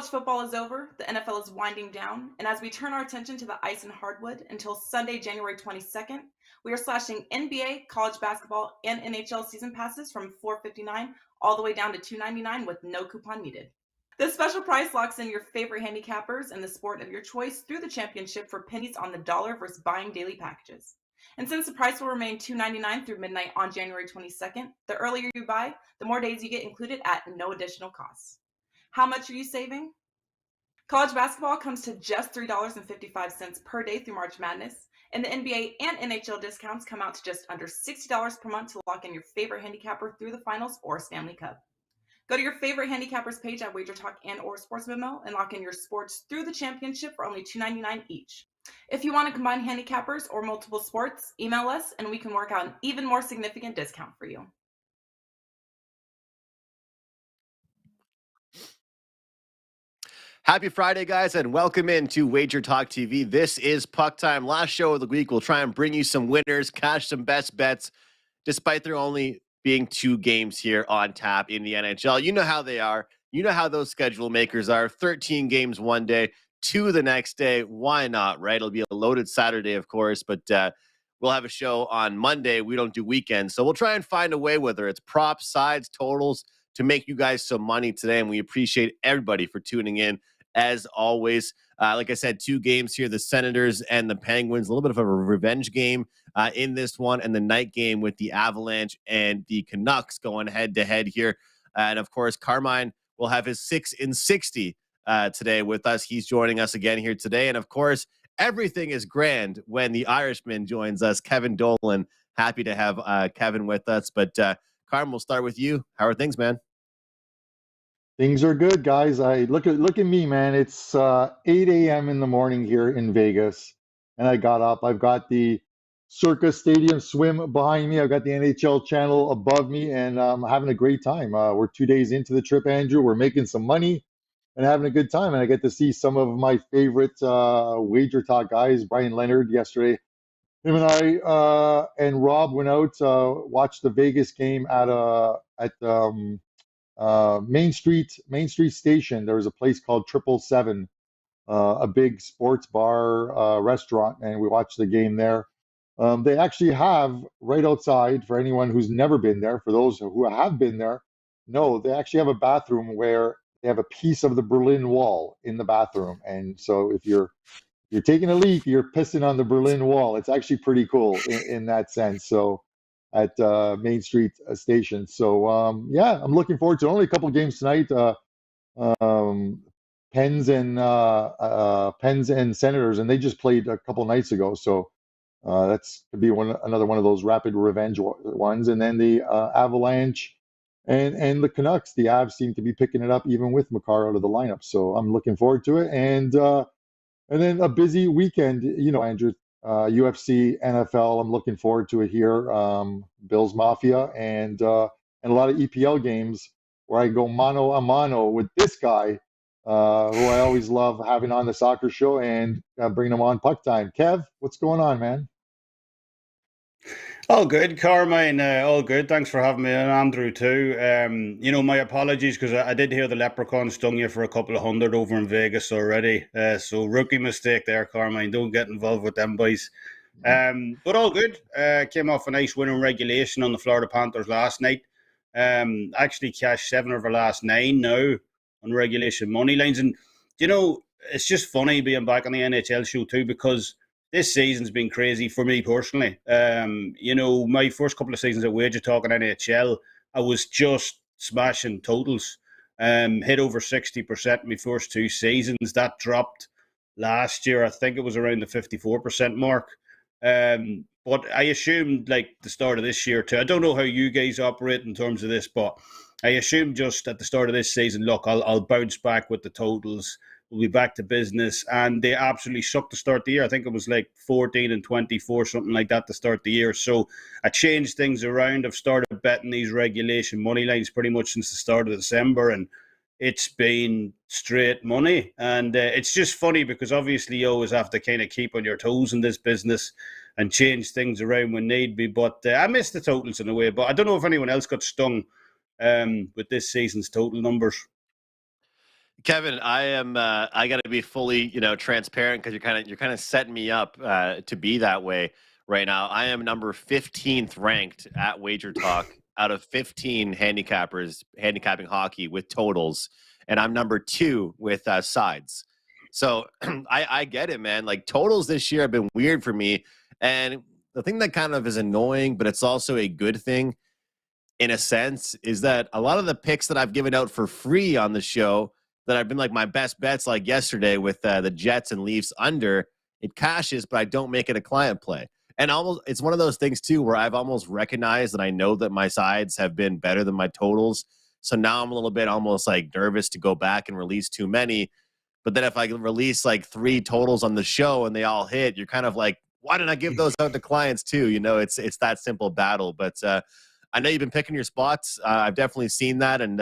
College football is over, the NFL is winding down, and as we turn our attention to the ice and hardwood until Sunday, January 22nd, we are slashing NBA, college basketball, and NHL season passes from $4.59 all the way down to $2.99 with no coupon needed. This special price locks in your favorite handicappers and the sport of your choice through the championship for pennies on the dollar versus buying daily packages. And since the price will remain $2.99 through midnight on January 22nd, the earlier you buy, the more days you get included at no additional cost. How much are you saving? College basketball comes to just $3.55 per day through March Madness, and the NBA and NHL discounts come out to just under $60 per month to lock in your favorite handicapper through the finals or Stanley Cup. Go to your favorite handicappers page at Wager Talk and or Sports Memo and lock in your sports through the championship for only $2.99 each. If you want to combine handicappers or multiple sports, email us and we can work out an even more significant discount for you. Happy Friday, guys, and welcome into Wager Talk TV. This is Puck Time. Last show of the week. We'll try and bring you some winners, cash some best bets, despite there only being 2 games here on tap in the NHL. You know how they are. You know how those schedule makers are. 13 games one day, 2 the next day. Why not, right? It'll be a loaded Saturday, of course, but we'll have a show on Monday. We don't do weekends, so we'll try and find a way, whether it's props, sides, totals, to make you guys some money today, and we appreciate everybody for tuning in. As always, like I said, 2 games here, the Senators and the Penguins, a little bit of a revenge game in this one, and the night game with the Avalanche and the Canucks going head-to-head here. And, of course, Carmine will have his 6 in 60 today with us. He's joining us again here today. And, of course, everything is grand when the Irishman joins us, Kevin Dolan. Happy to have Kevin with us. But, Carm, we'll start with you. How are things, man? Things are good, guys. Look at me, man. It's 8 a.m. in the morning here in Vegas, and I got up. I've got the Circus Stadium swim behind me. I've got the NHL channel above me, and I'm having a great time. We're 2 days into the trip, Andrew. We're making some money and having a good time, and I get to see some of my favorite Wager Talk guys. Brian Leonard yesterday. Him and I and Rob went out, watched the Vegas game at Main Street Station. There was a place called 777, a big sports bar restaurant, and we watched the game there. They actually have right outside, for anyone who's never been there, for those who have been there, no, they actually have a bathroom where they have a piece of the Berlin Wall in the bathroom. And so if you're taking a leak, you're pissing on the Berlin Wall. It's actually pretty cool in that sense. So at Main Street Station. So, yeah, I'm looking forward to only a couple of games tonight. Pens and Senators, and they just played a couple nights ago. So that's to be another one of those rapid revenge ones. And then the Avalanche and the Canucks. The Avs seem to be picking it up even with Makar out of the lineup. So I'm looking forward to it. And then a busy weekend, Andrew. UFC, NFL, I'm looking forward to it here. Bills Mafia and a lot of EPL games where I go mano a mano with this guy, who I always love having on the soccer show and bringing him on Puck Time. Kev, what's going on, man? All good, Carmine. All good. Thanks for having me, and Andrew too. My apologies because I did hear the leprechaun stung you for a couple of hundred over in Vegas already. So rookie mistake there, Carmine. Don't get involved with them boys. But all good. Came off a nice win in regulation on the Florida Panthers last night. Actually cashed 7 of our last 9 now on regulation money lines, and it's just funny being back on the NHL show too, because this season's been crazy for me personally. My first couple of seasons at Wager Talk in NHL, I was just smashing totals. Hit over 60% in my first 2 seasons. That dropped last year. I think it was around the 54% mark. But I assumed like the start of this year too. I don't know how you guys operate in terms of this, but I assume just at the start of this season, look, I'll bounce back with the totals. We'll be back to business. And they absolutely sucked to start the year. I think it was like 14 and 24, something like that to start the year. So I changed things around. I've started betting these regulation money lines pretty much since the start of December. And it's been straight money. And it's just funny because obviously you always have to kind of keep on your toes in this business and change things around when need be. But I missed the totals in a way. But I don't know if anyone else got stung with this season's total numbers. Kevin, I got to be fully, transparent because you're kind of setting me up to be that way right now. I am number 15th ranked at Wager Talk out of 15 handicappers handicapping hockey with totals, and I'm number 2 with sides. So I get it, man. Like, totals this year have been weird for me, and the thing that kind of is annoying, but it's also a good thing in a sense, is that a lot of the picks that I've given out for free on the show that have been like my best bets, like yesterday with the Jets and Leafs under, it cashes, but I don't make it a client play. And almost, it's one of those things too where I've almost recognized that I know that my sides have been better than my totals. So now I'm a little bit almost like nervous to go back and release too many. But then if I release like 3 totals on the show and they all hit, you're kind of like, why didn't I give those out to clients too? It's that simple battle. But I know you've been picking your spots. I've definitely seen that, and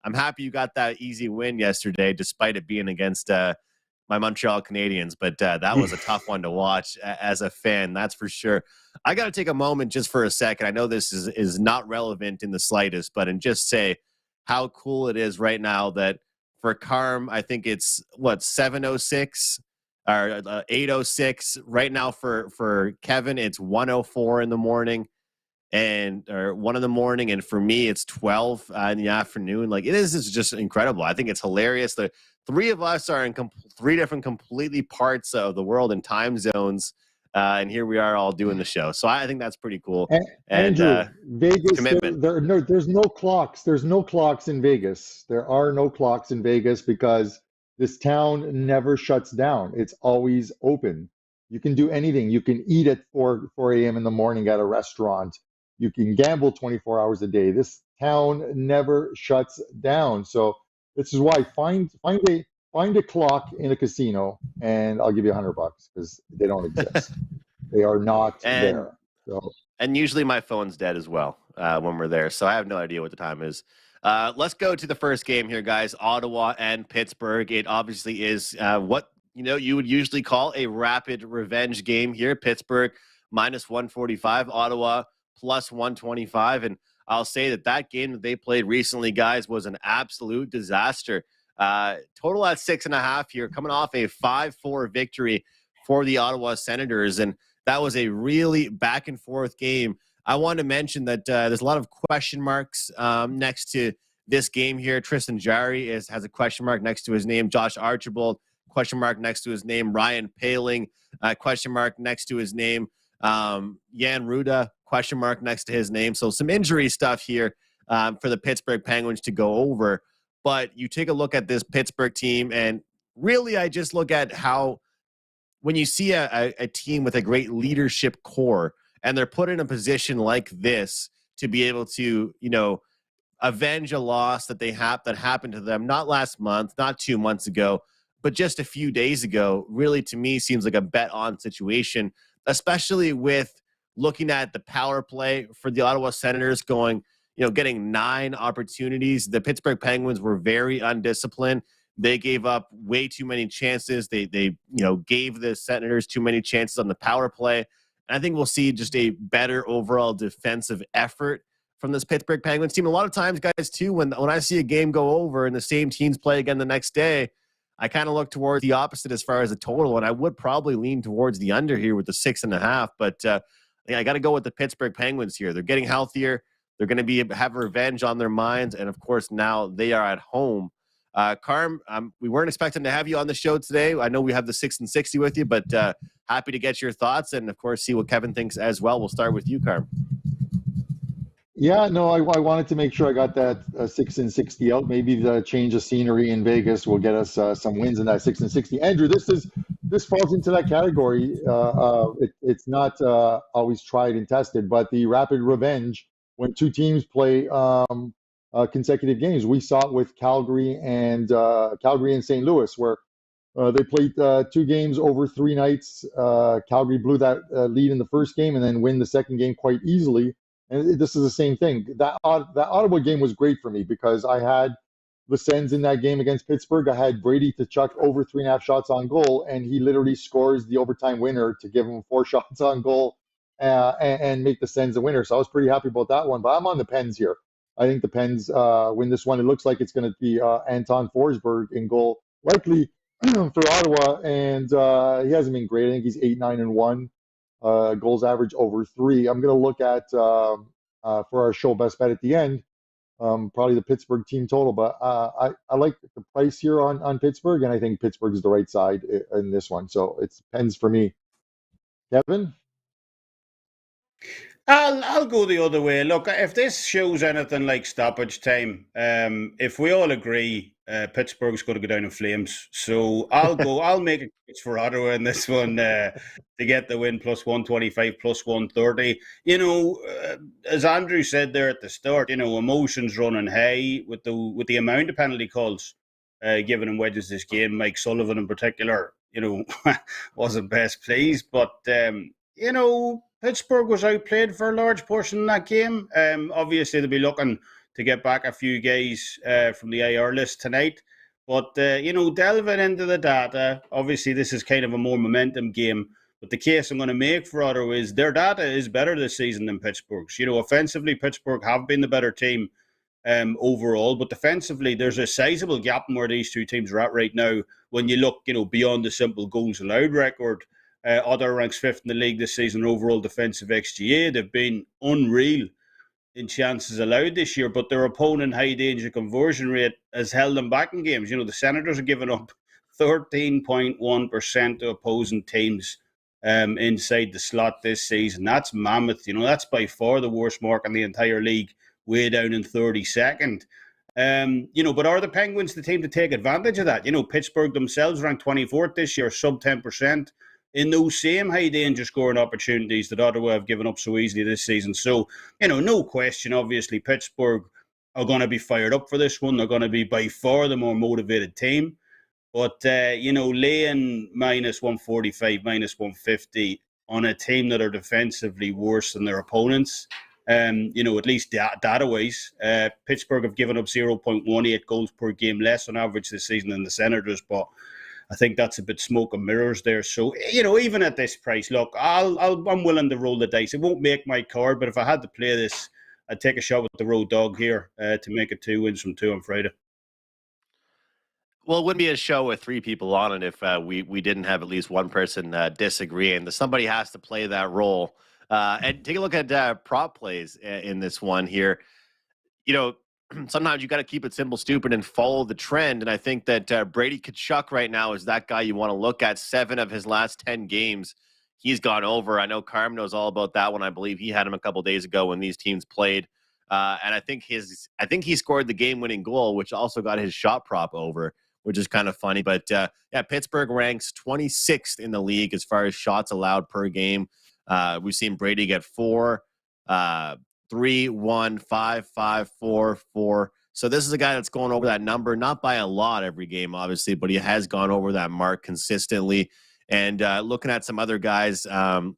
I'm happy you got that easy win yesterday, despite it being against my Montreal Canadiens. But that was a tough one to watch as a fan, that's for sure. I got to take a moment just for a second. I know this is not relevant in the slightest, but and just say how cool it is right now that for Carm, I think it's 7:06 or 8:06 right now. For Kevin, it's 1:04 in the morning. Or 1 in the morning, and for me it's 12 in the afternoon. Like, it's just incredible. I think it's hilarious. The 3 of us are in 3 different completely parts of the world and time zones, and here we are all doing the show. So I think that's pretty cool. And Andrew, Vegas, commitment. There's no clocks. There's no clocks in Vegas. There are no clocks in Vegas because this town never shuts down. It's always open. You can do anything. You can eat at 4 a.m. in the morning at a restaurant. You can gamble 24 hours a day. This town never shuts down. So this is why find a clock in a casino, and I'll give you $100 because they don't exist. They are not there. So. And usually my phone's dead as well when we're there, so I have no idea what the time is. Let's go to the first game here, guys. Ottawa and Pittsburgh. It obviously is what you would usually call a rapid revenge game here. Pittsburgh minus 145, Ottawa plus 125. And I'll say that game that they played recently, guys, was an absolute disaster. Total at 6.5 here, coming off a 5-4 victory for the Ottawa Senators. And that was a really back and forth game. I want to mention that there's a lot of question marks next to this game here. Tristan Jarry has a question mark next to his name. Josh Archibald, question mark next to his name. Ryan Poehling, question mark next to his name. Jan Ruda, question mark next to his name. So some injury stuff here for the Pittsburgh Penguins to go over. But you take a look at this Pittsburgh team, and really I just look at how when you see a team with a great leadership core and they're put in a position like this to be able to, avenge a loss that that happened to them, not last month, not 2 months ago, but just a few days ago, really to me seems like a bet on situation, especially with looking at the power play for the Ottawa Senators going, getting 9 opportunities. The Pittsburgh Penguins were very undisciplined. They gave up way too many chances. They gave the Senators too many chances on the power play. And I think we'll see just a better overall defensive effort from this Pittsburgh Penguins team. A lot of times, guys, too, when I see a game go over and the same teams play again the next day, I kind of look towards the opposite as far as the total, and I would probably lean towards the under here with the 6.5. But I got to go with the Pittsburgh Penguins here. They're getting healthier. They're going to have revenge on their minds, and of course now they are at home. Carm, we weren't expecting to have you on the show today. I know we have the 6 and 60 with you, but happy to get your thoughts and of course see what Kevin thinks as well. We'll start with you, Carm. Yeah, no, I wanted to make sure I got that 6 and 60 out. Maybe the change of scenery in Vegas will get us some wins in that 6 and 60. Andrew, this falls into that category. It's not always tried and tested, but the rapid revenge when 2 teams play consecutive games. We saw it with Calgary and St. Louis, where they played 2 games over 3 nights. Calgary blew that lead in the first game and then win the second game quite easily. And this is the same thing. That Ottawa game was great for me because I had the Sens in that game against Pittsburgh. I had Brady to chuck over 3.5 shots on goal, and he literally scores the overtime winner to give him 4 shots on goal and make the Sens a winner. So I was pretty happy about that one. But I'm on the Pens here. I think the Pens win this one. It looks like it's going to be Anton Forsberg in goal, likely for Ottawa, and he hasn't been great. I think he's 8-9-1, goals average over 3. I'm going to look at for our show best bet at the end, probably the Pittsburgh team total, but I like the price here on Pittsburgh, and I think Pittsburgh is the right side in this one. So it's Pens for me. Kevin? I'll go the other way. Look, if this shows anything like stoppage time, if we all agree Pittsburgh's going to go down in flames, so I'll make a case for Ottawa in this one to get the win, plus 125, plus 130. As Andrew said there at the start, emotions running high with the amount of penalty calls given in wedges this game. Mike Sullivan in particular, wasn't best pleased, but Pittsburgh was outplayed for a large portion in that game. Obviously, they'll be looking to get back a few guys from the IR list tonight. But, delving into the data, obviously this is kind of a more momentum game. But the case I'm going to make for Ottawa is their data is better this season than Pittsburgh's. Offensively, Pittsburgh have been the better team overall. But defensively, there's a sizable gap in where these two teams are at right now when you look, beyond the simple goals allowed record. Ottawa ranks 5th in the league this season overall defensive XGA. They've been unreal in chances allowed this year, but their opponent high danger conversion rate has held them back in games. The Senators have given up 13.1% to opposing teams inside the slot this season. That's mammoth. That's by far the worst mark in the entire league, way down in 32nd. But are the Penguins the team to take advantage of that? Pittsburgh themselves ranked 24th this year, sub 10%. In those same high danger scoring opportunities that Ottawa have given up so easily this season. So, no question, obviously, Pittsburgh are going to be fired up for this one. They're going to be by far the more motivated team. But, laying minus 145, minus 150 on a team that are defensively worse than their opponents, at least data-wise, Pittsburgh have given up 0.18 goals per game less on average this season than the Senators, but I think that's a bit smoke and mirrors there. So, even at this price, look, I'm willing to roll the dice. It won't make my card, but if I had to play this, I'd take a shot with the road dog here to make it 2 wins from 2 on Friday. Well, it wouldn't be a show with 3 people on it if we didn't have at least one person disagreeing. Somebody has to play that role. And take a look at prop plays in this one here. Sometimes you got to keep it simple, stupid, and follow the trend. And I think that Brady Tkachuk right now is that guy you want to look at. 7 of his last 10 games, he's gone over. I know Carm knows all about that one. I believe he had him a couple days ago when these teams played. And I think he scored the game-winning goal, which also got his shot prop over, which is kind of funny. But Pittsburgh ranks 26th in the league as far as shots allowed per game. We've seen Brady get 4. 3, 1, 5, 5, 4, 4. So this is a guy that's going over that number, not by a lot every game, obviously, but he has gone over that mark consistently. And looking at some other guys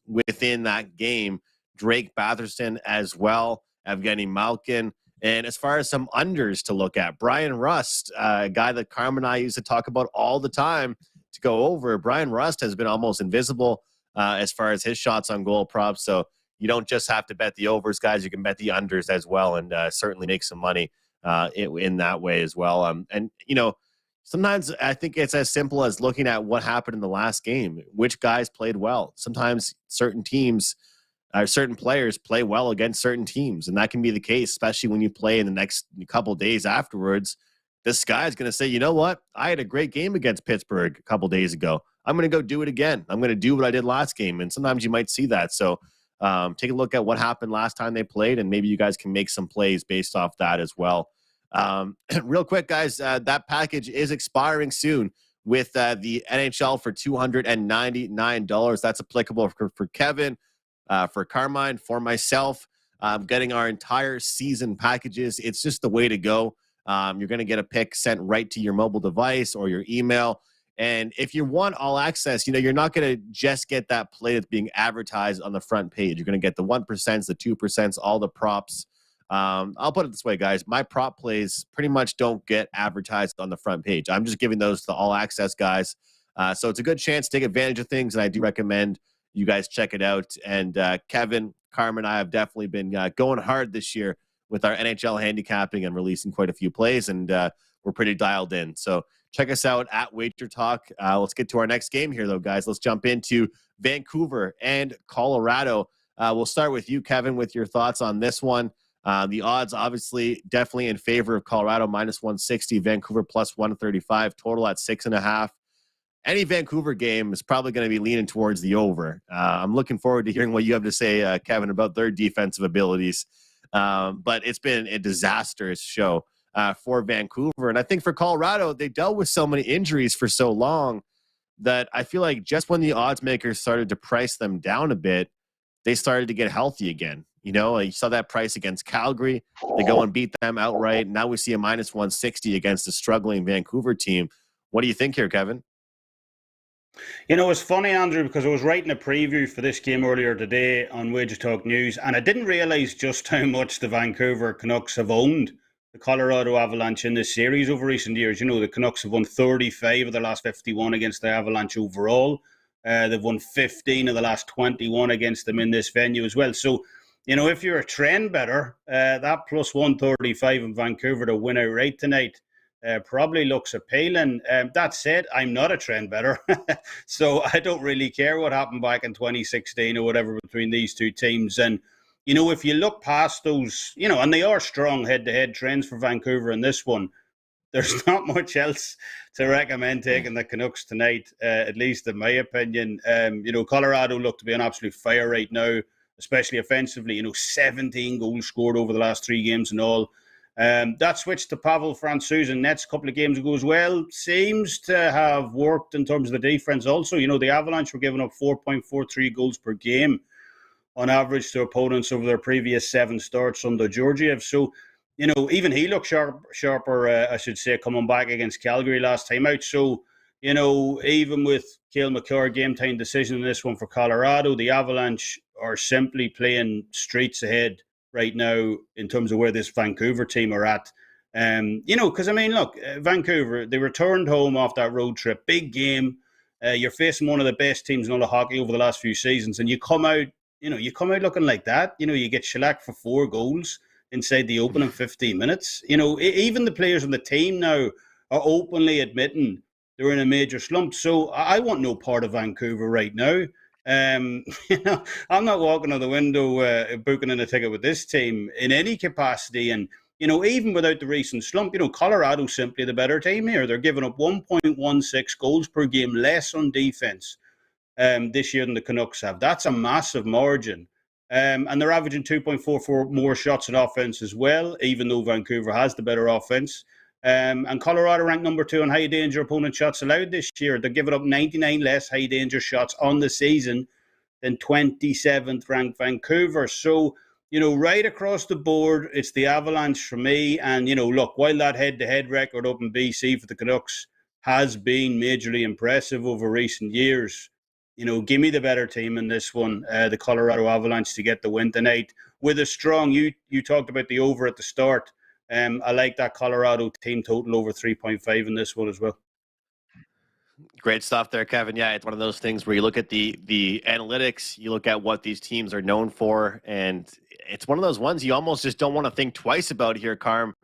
within that game, Drake Batherson as well, Evgeni Malkin. And as far as some unders to look at, Brian Rust, a guy that Carm and I used to talk about all the time to go over. Brian Rust has been almost invisible as far as his shots on goal props. So you don't just have to bet the overs, guys. You can bet the unders as well and certainly make some money in that way as well. And sometimes I think it's as simple as looking at what happened in the last game, which guys played well. Sometimes certain teams certain players play well against certain teams, and that can be the case, especially when you play in the next couple of days afterwards. This guy's going to say, you know what? I had a great game against Pittsburgh a couple of days ago. I'm going to go do it again. I'm going to do what I did last game, and sometimes you might see that. So take a look at what happened last time they played, and maybe you guys can make some plays based off that as well. Real quick, guys, that package is expiring soon with the NHL for $299. That's applicable for Kevin, for Carmine, for myself. Getting our entire season packages. It's just the way to go. You're going to get a pick sent right to your mobile device or your email. And if you want all access, you're not going to just get that play that's being advertised on the front page. You're going to get the 1%, the 2%, all the props. I'll put it this way, guys. My prop plays pretty much don't get advertised on the front page. I'm just giving those to all access guys. So it's a good chance to take advantage of things, and I do recommend you guys check it out. And Kevin, Carmen, and I have definitely been going hard this year with our NHL handicapping and releasing quite a few plays, and we're pretty dialed in. So check us out at Wager Talk. Let's get to our next game here, though, guys. Let's jump into Vancouver and Colorado. We'll start with you, Kevin, with your thoughts on this one. The odds, obviously, definitely in favor of Colorado, -160, Vancouver +135, total at 6.5. Any Vancouver game is probably going to be leaning towards the over. I'm looking forward to hearing what you have to say, Kevin, about their defensive abilities. But it's been a disastrous show for Vancouver. And I think for Colorado, they dealt with so many injuries for so long that I feel like just when the odds makers started to price them down a bit, they started to get healthy again. You know, you saw that price against Calgary. They go and beat them outright. Now we see a -160 against a struggling Vancouver team. What do you think here, Kevin? You know, it's funny, Andrew, because I was writing a preview for this game earlier today on Wager Talk News, and I didn't realize just how much the Vancouver Canucks have owned the Colorado Avalanche in this series over recent years. You know, the Canucks have won 35 of the last 51 against the Avalanche overall. They've won 15 of the last 21 against them in this venue as well. So, you know, if you're a trend better, that plus 135 in Vancouver to win outright tonight probably looks appealing. That said, I'm not a trend better, so I don't really care what happened back in 2016 or whatever between these two teams. And, you know, if you look past those, you know, and they are strong head-to-head trends for Vancouver in this one, there's not much else to recommend taking the Canucks tonight, at least in my opinion. You know, Colorado look to be on absolute fire right now, especially offensively. You know, 17 goals scored over the last 3 games and all. That switch to Pavel Francouz and Nets a couple of games ago as well seems to have worked in terms of the defense also. You know, the Avalanche were giving up 4.43 goals per game on average to opponents over their previous 7 starts under Georgiev. So, you know, even he looked sharper, I should say, coming back against Calgary last time out. So, you know, even with Cale Makar game-time decision in this one for Colorado, the Avalanche are simply playing streets ahead right now in terms of where this Vancouver team are at. You know, because, I mean, look, Vancouver, they returned home off that road trip. Big game. You're facing one of the best teams in all of hockey over the last few seasons, and you come out looking like that. You know, you get shellacked for 4 goals inside the opening 15 minutes. You know, even the players on the team now are openly admitting they're in a major slump. So I want no part of Vancouver right now. You know, I'm not walking out the window booking in a ticket with this team in any capacity. And, you know, even without the recent slump, you know, Colorado's simply the better team here. They're giving up 1.16 goals per game less on defense this year than the Canucks have. That's a massive margin. And they're averaging 2.44 more shots on offense as well, even though Vancouver has the better offense. And Colorado ranked number 2 on high danger opponent shots allowed this year. They're giving up 99 less high danger shots on the season than 27th ranked Vancouver. So, you know, right across the board, it's the Avalanche for me. And, you know, look, while that head-to-head record up in BC for the Canucks has been majorly impressive over recent years, you know, give me the better team in this one, the Colorado Avalanche, to get the win tonight. With a strong, you talked about the over at the start. I like that Colorado team total over 3.5 in this one as well. Great stuff there, Kevin. Yeah, it's one of those things where you look at the analytics, you look at what these teams are known for, and it's one of those ones you almost just don't want to think twice about here, Carm.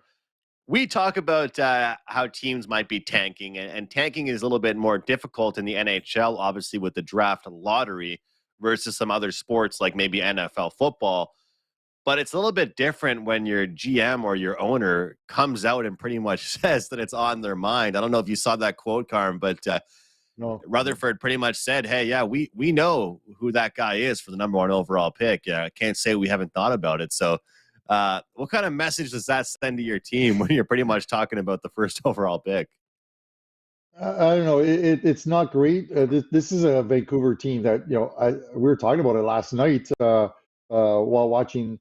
We talk about how teams might be tanking, and tanking is a little bit more difficult in the NHL, obviously, with the draft lottery versus some other sports like maybe NFL football. But it's a little bit different when your GM or your owner comes out and pretty much says that it's on their mind. I don't know if you saw that quote, Carm, but No. Rutherford pretty much said, hey, yeah, we know who that guy is for the number 1 overall pick. Yeah, I can't say we haven't thought about it. So what kind of message does that send to your team when you're pretty much talking about the first overall pick? I don't know. It's not great. This is a Vancouver team that, you know, we were talking about it last night while watching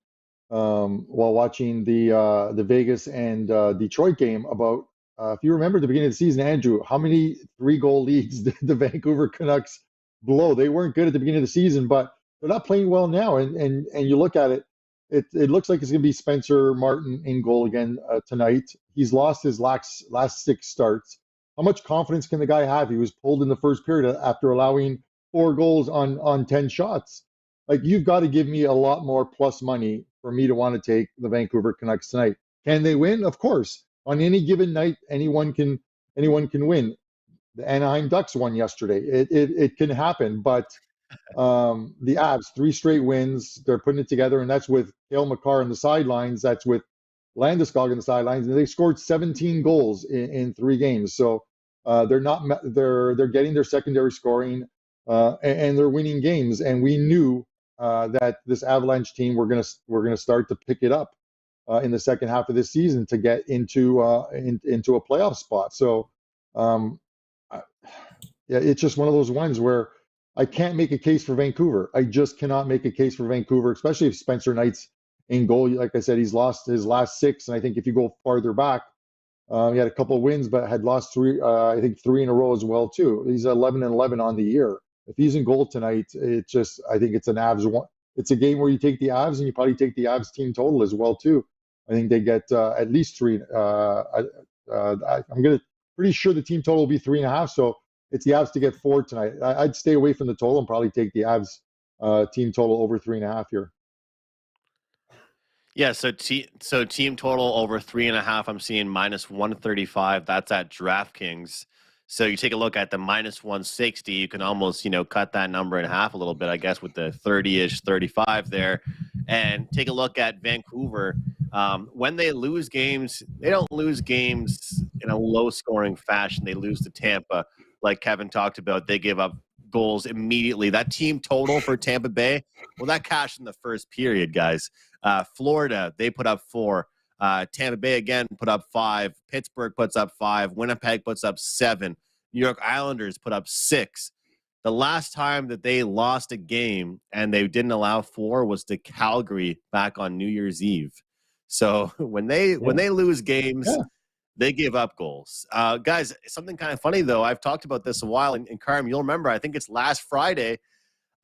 the Vegas and Detroit game about, if you remember at the beginning of the season, Andrew, how many 3-goal leads did the Vancouver Canucks blow? They weren't good at the beginning of the season, but they're not playing well now. And you look at it, it looks like it's going to be Spencer Martin in goal again tonight. He's lost his last 6 starts. How much confidence can the guy have? He was pulled in the first period after allowing 4 goals on 10 shots. like, you've got to give me a lot more plus money for me to want to take the Vancouver Canucks tonight. Can they win? Of course. On any given night, anyone can win. The Anaheim Ducks won yesterday. It can happen, but the Avs, 3 straight wins. They're putting it together, and that's with Cale Makar on the sidelines. That's with Landeskog on the sidelines, and they scored 17 goals in 3 games. So they're getting their secondary scoring, and they're winning games. And we knew that this Avalanche team we're gonna start to pick it up in the second half of this season to get into a playoff spot. So yeah, it's just one of those ones where I can't make a case for Vancouver. I just cannot make a case for Vancouver, especially if Spencer Knight's in goal. Like I said, he's lost his last 6, and I think if you go farther back, he had a couple of wins, but had lost 3, I think 3 in a row as well too. He's 11-11 on the year. If he's in goal tonight, I think it's an Avs one. It's a game where you take the Avs, and you probably take the Avs team total as well too. I think they get at least 3. I'm pretty sure the team total will be 3.5. So it's the Avs to get 4 tonight. I'd stay away from the total and probably take the Avs team total over 3.5 here. Yeah, so team total over 3.5. I'm seeing -135. That's at DraftKings. So you take a look at the -160. You can almost cut that number in half a little bit, I guess, with the 30-ish, 35 there, and take a look at Vancouver. When they lose games, they don't lose games in a low-scoring fashion. They lose to Tampa, like Kevin talked about. They give up goals immediately. That team total for Tampa Bay, well, that cashed in the first period, guys. Florida, they put up 4. Tampa Bay again put up 5. Pittsburgh puts up 5. Winnipeg puts up 7. New York Islanders put up 6. The last time that they lost a game and they didn't allow 4 was to Calgary back on New Year's Eve. So when they lose games, they give up goals. Guys, something kind of funny though. I've talked about this a while, and Carm, you'll remember. I think it's last Friday,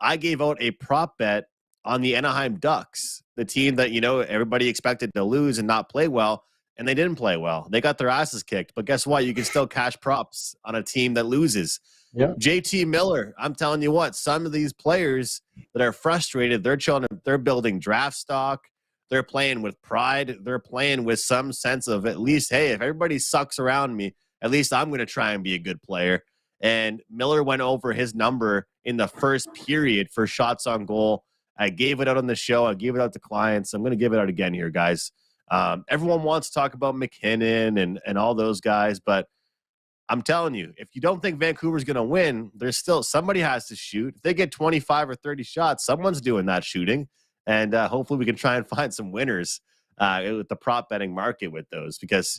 I gave out a prop bet on the Anaheim Ducks, the team that everybody expected to lose and not play well, and they didn't play well. They got their asses kicked. But guess what? You can still cash props on a team that loses. Yeah. JT Miller, I'm telling you what, some of these players that are frustrated, they're building draft stock. They're playing with pride. They're playing with some sense of, at least, hey, if everybody sucks around me, at least I'm going to try and be a good player. And Miller went over his number in the first period for shots on goal. I gave it out on the show. I gave it out to clients. I'm going to give it out again here, guys. Everyone wants to talk about McKinnon and all those guys, but I'm telling you, if you don't think Vancouver's going to win, there's still somebody has to shoot. If they get 25 or 30 shots, someone's doing that shooting. And hopefully we can try and find some winners with the prop betting market with those, because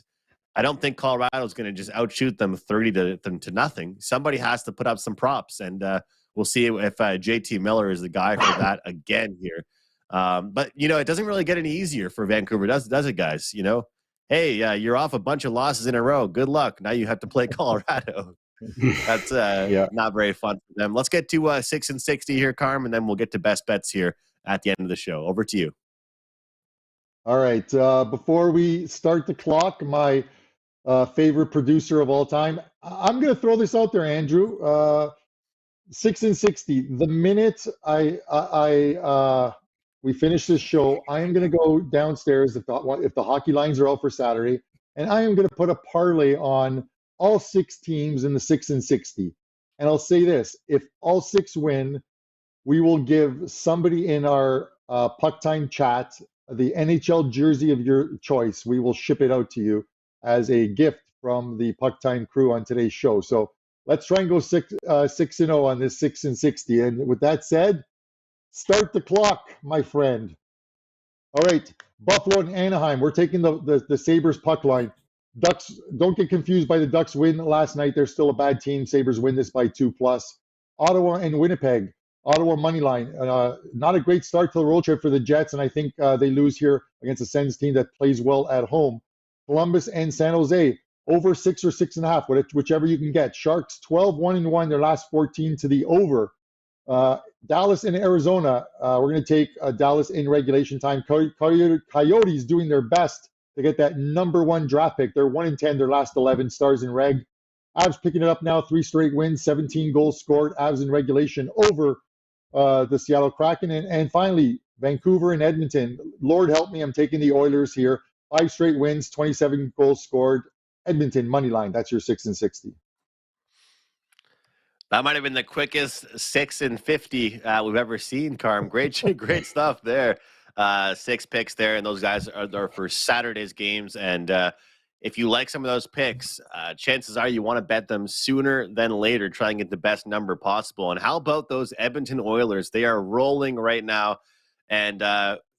I don't think Colorado's going to just outshoot them 30 to nothing. Somebody has to put up some props, and we'll see if JT Miller is the guy for that again here. But, it doesn't really get any easier for Vancouver, does it, guys? Hey, you're off a bunch of losses in a row. Good luck. Now you have to play Colorado. That's not very fun for them. Let's get to 6 and 60 here, Carm, and then we'll get to best bets here at the end of the show. Over to you. All right. Before we start the clock, my favorite producer of all time, I'm going to throw this out there, Andrew. 6 and 60. The minute we finish this show, I am going to go downstairs if the hockey lines are out for Saturday, and I am going to put a parlay on all 6 teams in the 6 and 60. And I'll say this: if all 6 win, we will give somebody in our Puck Time chat the NHL jersey of your choice. We will ship it out to you as a gift from the Puck Time crew on today's show. So let's try and go 6-0 on this 6 and 60. And with that said, start the clock, my friend. All right, Buffalo and Anaheim. We're taking the Sabres puck line. Ducks, don't get confused by the Ducks win last night. They're still a bad team. Sabres win this by 2+. Ottawa and Winnipeg. Ottawa money line. Not a great start to the road trip for the Jets, and I think they lose here against a Sens team that plays well at home. Columbus and San Jose. Over 6 or 6.5, whichever you can get. Sharks 12-1-1 their last 14 to the over. Dallas and Arizona. We're going to take Dallas in regulation time. Coyotes doing their best to get that number 1 draft pick. They're 1-10 their last 11 stars in reg. Avs picking it up now. 3 straight wins, 17 goals scored. Avs in regulation over the Seattle Kraken. And finally, Vancouver and Edmonton. Lord help me, I'm taking the Oilers here. 5 straight wins, 27 goals scored. Edmonton money line. That's your 6 and 60. That might have been the quickest 6 and 50 we've ever seen, Carm. Great, great stuff there. 6 picks there, and those guys are there for Saturday's games. And if you like some of those picks, chances are you want to bet them sooner than later. Try and get the best number possible. And how about those Edmonton Oilers? They are rolling right now, and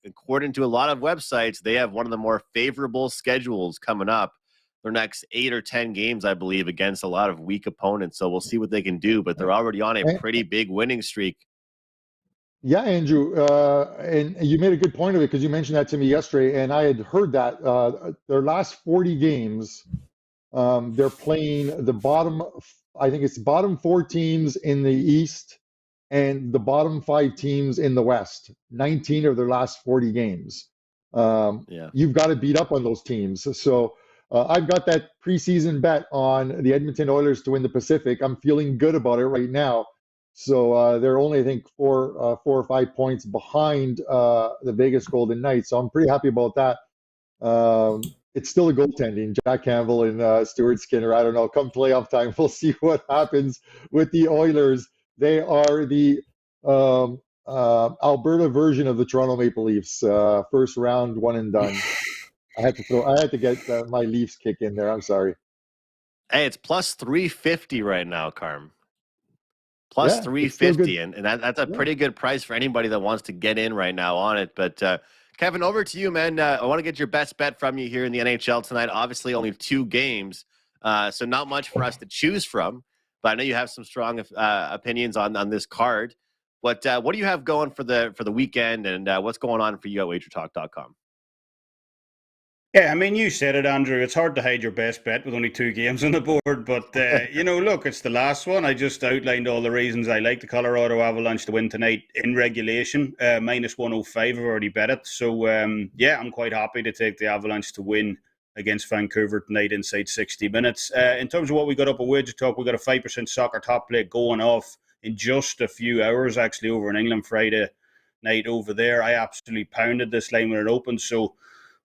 according to a lot of websites, they have one of the more favorable schedules coming up. Their next 8 or 10 games, I believe, against a lot of weak opponents. So we'll see what they can do, but they're already on a pretty big winning streak. Yeah, Andrew, and you made a good point of it because you mentioned that to me yesterday, and I had heard that their last 40 games, they're playing the bottom, I think it's bottom 4 teams in the East and the bottom 5 teams in the West. 19 of their last 40 games. You've got to beat up on those teams. So I've got that preseason bet on the Edmonton Oilers to win the Pacific. I'm feeling good about it right now. So they're only, I think, 4 or 5 points behind the Vegas Golden Knights. So I'm pretty happy about that. It's still a goaltending. Jack Campbell and Stuart Skinner. I don't know. Come playoff time, we'll see what happens with the Oilers. They are the Alberta version of the Toronto Maple Leafs. First round, one and done. I had to get my Leafs kick in there. I'm sorry. Hey, it's plus 350 right now, Carm. Plus 350, and that's a pretty good price for anybody that wants to get in right now on it. But Kevin, over to you, man. I want to get your best bet from you here in the NHL tonight. Obviously, only 2 games, so not much for us to choose from. But I know you have some strong opinions on this card. What do you have going for the weekend, and what's going on for you at WagerTalk.com? Yeah, I mean, you said it, Andrew. It's hard to hide your best bet with only 2 games on the board. But, look, it's the last one. I just outlined all the reasons I like the Colorado Avalanche to win tonight in regulation. Minus 105, I've already bet it. So, I'm quite happy to take the Avalanche to win against Vancouver tonight inside 60 minutes. In terms of what we got up at Wager Talk, we got a 5% soccer top play going off in just a few hours, actually, over in England Friday night over there. I absolutely pounded this line when it opened. So,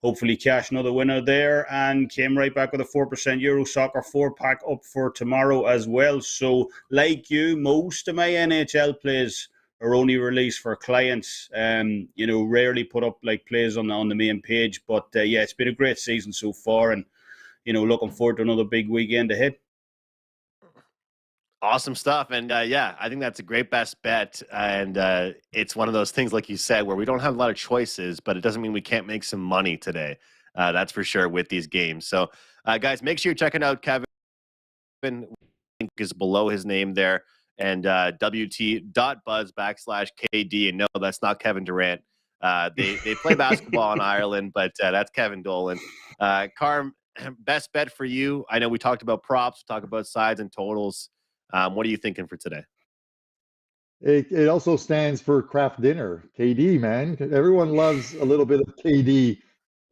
hopefully cash another winner there, and came right back with a 4% Euro Soccer 4-pack up for tomorrow as well. So like you, most of my NHL plays are only released for clients. Rarely put up like plays on the main page. But it's been a great season so far, and looking forward to another big weekend ahead. Awesome stuff. And I think that's a great best bet. And it's one of those things, like you said, where we don't have a lot of choices, but it doesn't mean we can't make some money today. That's for sure with these games. So, guys, make sure you're checking out Kevin. Link is below his name there. And WT.buzz/KD. And no, that's not Kevin Durant. They play basketball in Ireland, but that's Kevin Dolan. Carm, best bet for you. I know we talked about props, talked about sides and totals. What are you thinking for today? It also stands for craft dinner. KD, man. Everyone loves a little bit of KD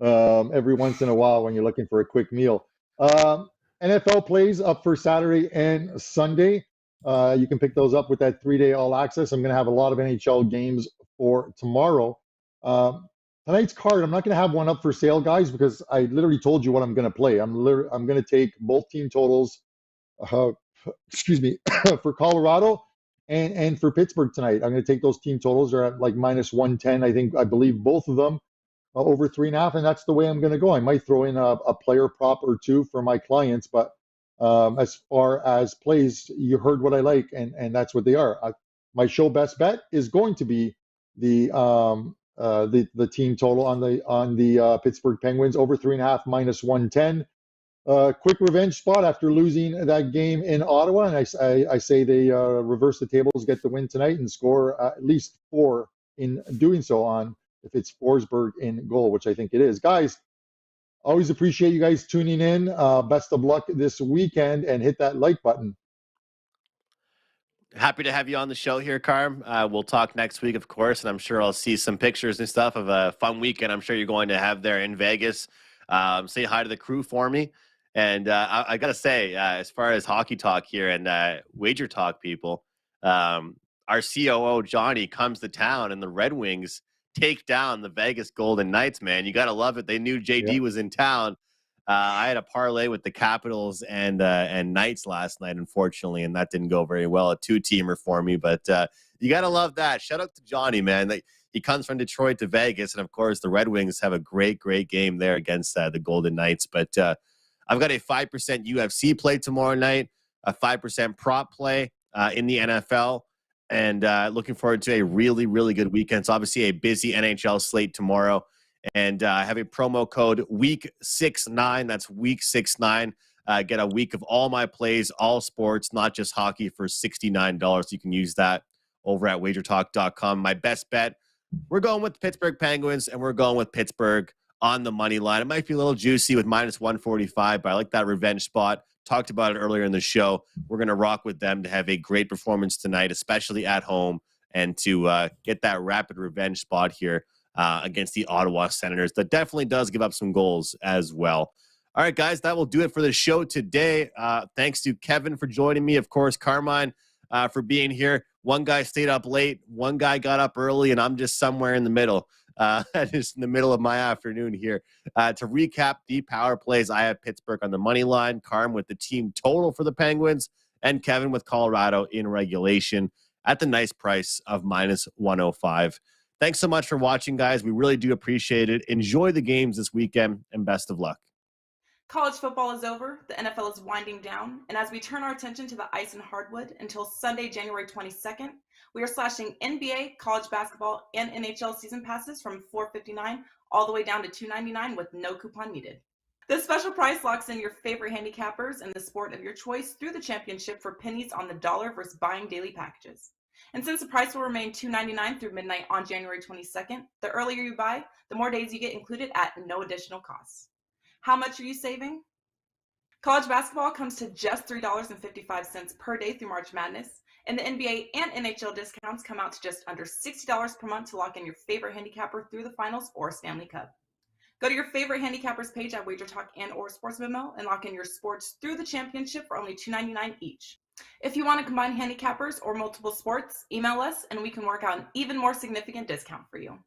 every once in a while when you're looking for a quick meal. NFL plays up for Saturday and Sunday. You can pick those up with that 3-day all access. I'm going to have a lot of NHL games for tomorrow. Tonight's card, I'm not going to have one up for sale, guys, because I literally told you what I'm going to play. I'm going to take both team totals. For Colorado and for Pittsburgh tonight. I'm going to take those team totals. They're at like minus 110. I believe both of them over 3.5, and that's the way I'm going to go. I might throw in a player prop or 2 for my clients, but as far as plays, you heard what I like, and that's what they are. My show best bet is going to be the team total on the Pittsburgh Penguins over 3.5 minus 110. Quick revenge spot after losing that game in Ottawa, and I say they reverse the tables, get the win tonight, and score at least 4 in doing so on if it's Forsberg in goal, which I think it is. Guys, always appreciate you guys tuning in. Best of luck this weekend, and hit that like button. Happy to have you on the show here, Carm. We'll talk next week, of course, and I'm sure I'll see some pictures and stuff of a fun weekend I'm sure you're going to have there in Vegas. Say hi to the crew for me. And I got to say, as far as hockey talk here and wager talk people, our COO Johnny comes to town and the Red Wings take down the Vegas Golden Knights, man. You got to love it. They knew JD was in town. I had a parlay with the Capitals and Knights last night, unfortunately, and that didn't go very well. A 2-teamer for me, but you got to love that. Shout out to Johnny, man. He comes from Detroit to Vegas, and of course, the Red Wings have a great game there against the Golden Knights. But I've got a 5% UFC play tomorrow night, a 5% prop play in the NFL, and looking forward to a really good weekend. It's obviously a busy NHL slate tomorrow. And I have a promo code WEEK69. That's WEEK69. Get a week of all my plays, all sports, not just hockey, for $69. You can use that over at wagertalk.com. My best bet, we're going with the Pittsburgh Penguins, and we're going with Pittsburgh on the money line. It might be a little juicy with minus 145, but I like that revenge spot. Talked about it earlier in the show. We're going to rock with them to have a great performance tonight, especially at home, and to get that rapid revenge spot here against the Ottawa Senators. That definitely does give up some goals as well. All right, guys, that will do it for the show today. Thanks to Kevin for joining me. Of course, Carmine for being here. One guy stayed up late. One guy got up early, and I'm just somewhere in the middle. Just in the middle of my afternoon here. To recap the power plays, I have Pittsburgh on the money line, Carm with the team total for the Penguins, and Kevin with Colorado in regulation at the nice price of minus 105. Thanks so much for watching, guys. We really do appreciate it. Enjoy the games this weekend, and best of luck. College football is over, the NFL is winding down, and as we turn our attention to the ice and hardwood until Sunday, January 22nd, we are slashing NBA, college basketball, and NHL season passes from $4.59 all the way down to $2.99 with no coupon needed. This special price locks in your favorite handicappers in the sport of your choice through the championship for pennies on the dollar versus buying daily packages. And since the price will remain $2.99 through midnight on January 22nd, the earlier you buy, the more days you get included at no additional cost. How much are you saving? College basketball comes to just $3.55 per day through March Madness, and the NBA and NHL discounts come out to just under $60 per month to lock in your favorite handicapper through the finals or Stanley Cup. Go to your favorite handicappers page at WagerTalk and or Sports Memo and lock in your sports through the championship for only $2.99 each. If you want to combine handicappers or multiple sports, email us and we can work out an even more significant discount for you.